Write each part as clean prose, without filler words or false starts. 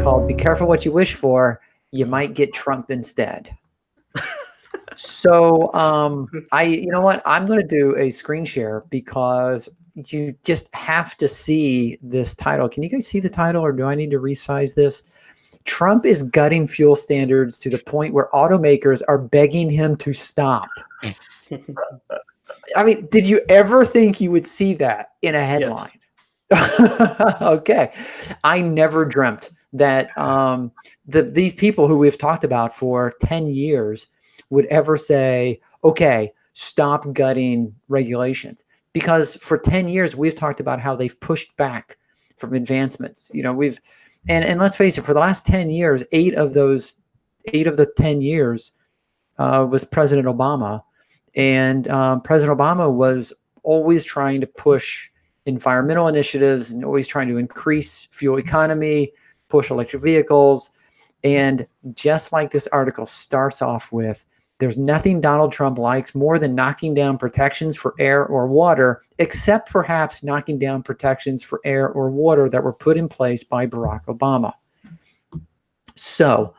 Called "Be Careful What You Wish For." You might get Trump instead. So, you know what? I'm going to do a screen share because you just have to see this title. Can you guys see the title, or do I need to resize this? Trump is gutting fuel standards to the point where automakers are begging him to stop. I mean, did you ever think you would see that in a headline? Yes. Okay. I never dreamt that these people who we've talked about for 10 years would ever say, okay, stop gutting regulations. Because for 10 years, we've talked about how they've pushed back from advancements. You know, and let's face it, for the last 10 years, 8 of the 10 years was President Obama. And President Obama was always trying to push environmental initiatives and always trying to increase fuel economy, push electric vehicles. And just like this article starts off with, there's nothing Donald Trump likes more than knocking down protections for air or water, except perhaps knocking down protections for air or water that were put in place by Barack Obama. So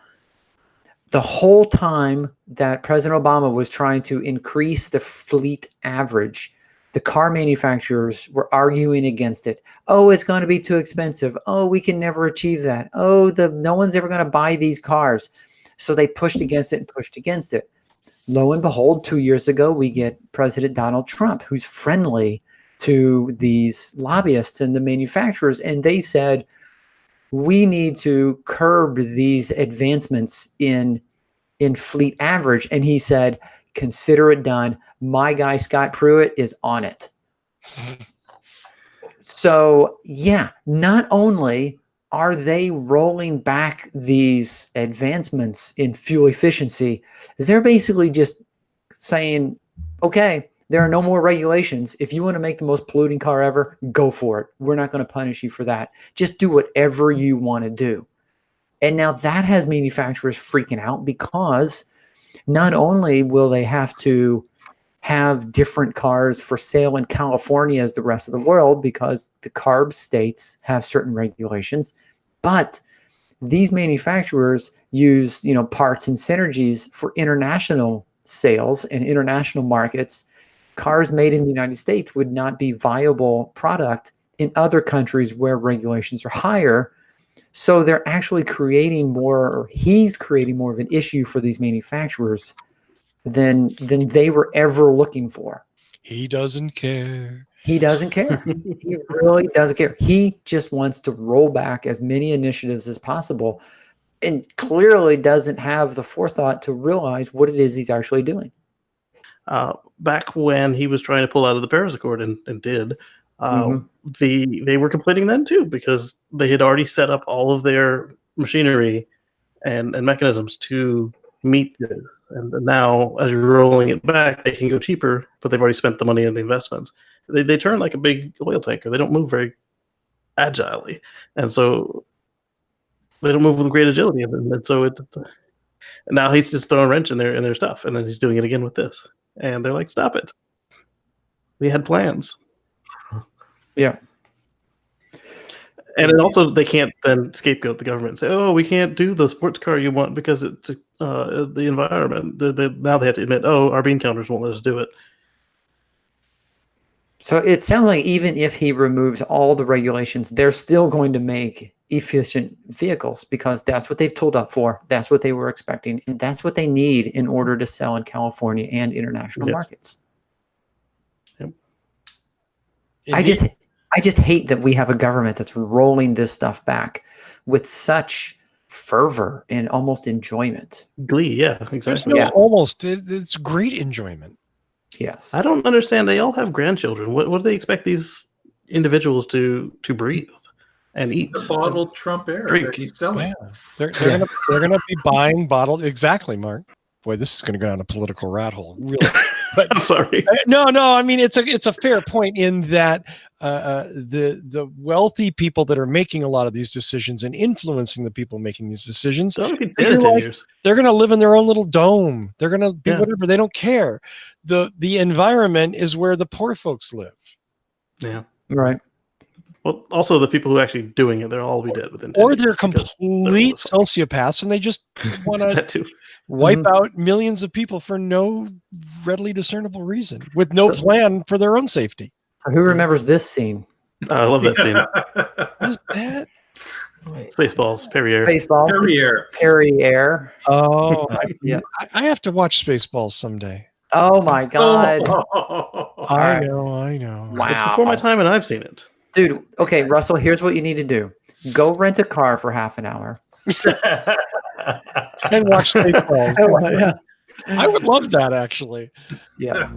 the whole time that President Obama was trying to increase the fleet average, the car manufacturers were arguing against it. Oh, it's going to be too expensive. Oh, we can never achieve that. Oh, no one's ever going to buy these cars. So they pushed against it and pushed against it. Lo and behold, 2 years ago, we get President Donald Trump, who's friendly to these lobbyists and the manufacturers. And they said, we need to curb these advancements in fleet average. And he said, consider it done. My guy, Scott Pruitt, is on it. So, yeah, not only are they rolling back these advancements in fuel efficiency, they're basically just saying, okay, there are no more regulations. If you want to make the most polluting car ever, go for it. We're not going to punish you for that. Just do whatever you want to do. And now that has manufacturers freaking out, because not only will they have to have different cars for sale in California as the rest of the world, because the CARB states have certain regulations, but these manufacturers use, parts and synergies for international sales and international markets. Cars made in the United States would not be viable product in other countries where regulations are higher. So they're actually creating more, or he's creating more of an issue for these manufacturers than they were ever looking for. He doesn't care. He doesn't care. He really doesn't care. He just wants to roll back as many initiatives as possible, and clearly doesn't have the forethought to realize what it is he's actually doing. Back when he was trying to pull out of the Paris Accord and did, they were complaining then too, because they had already set up all of their machinery and mechanisms to meet this. And now, as you're rolling it back, they can go cheaper, but they've already spent the money in the investments. They turn like a big oil tanker. They don't move very agilely, and so they don't move with great agility. And so now he's just throwing a wrench in their stuff, and then he's doing it again with this. And they're like, "Stop it! We had plans." Yeah. And then also, they can't then scapegoat the government and say, "Oh, we can't do the sports car you want because it's the environment." Now they have to admit, "Oh, our bean counters won't let us do it." So it sounds like even if he removes all the regulations, they're still going to make efficient vehicles, because that's what they've tooled up for. That's what they were expecting, and that's what they need in order to sell in California and international markets. Yep. I just hate that we have a government that's rolling this stuff back with such fervor and almost enjoyment. Glee, yeah, exactly. Yeah. Almost. It's great enjoyment. Yes. I don't understand. They all have grandchildren. What do they expect these individuals to breathe and eat? The bottled Trump air. Drink. Selling. Yeah. They're gonna be buying bottled. Exactly, Mark. boy, this is going to go down a political rat hole. Really. But I'm sorry. no. I mean, it's a fair point in that the wealthy people that are making a lot of these decisions and influencing the people making these decisions, they're going to live in their own little dome. They're going to be whatever. They don't care. The environment is where the poor folks live. Yeah. Right. Well, also the people who are actually doing it, they'll all be dead within 10 or years. they're complete sociopaths and they just want to wipe out millions of people for no readily discernible reason with no plan for their own safety. Who remembers this scene? I love that scene. What is that? Spaceballs, Perrier. Spaceballs. Perrier. Oh, yeah. I have to watch Spaceballs someday. Oh my God. I know. Wow. It's before my time and I've seen it. Dude, okay, Russell, here's what you need to do. Go rent a car for half an hour. And watch Spaceballs. I would love that, actually. Yes.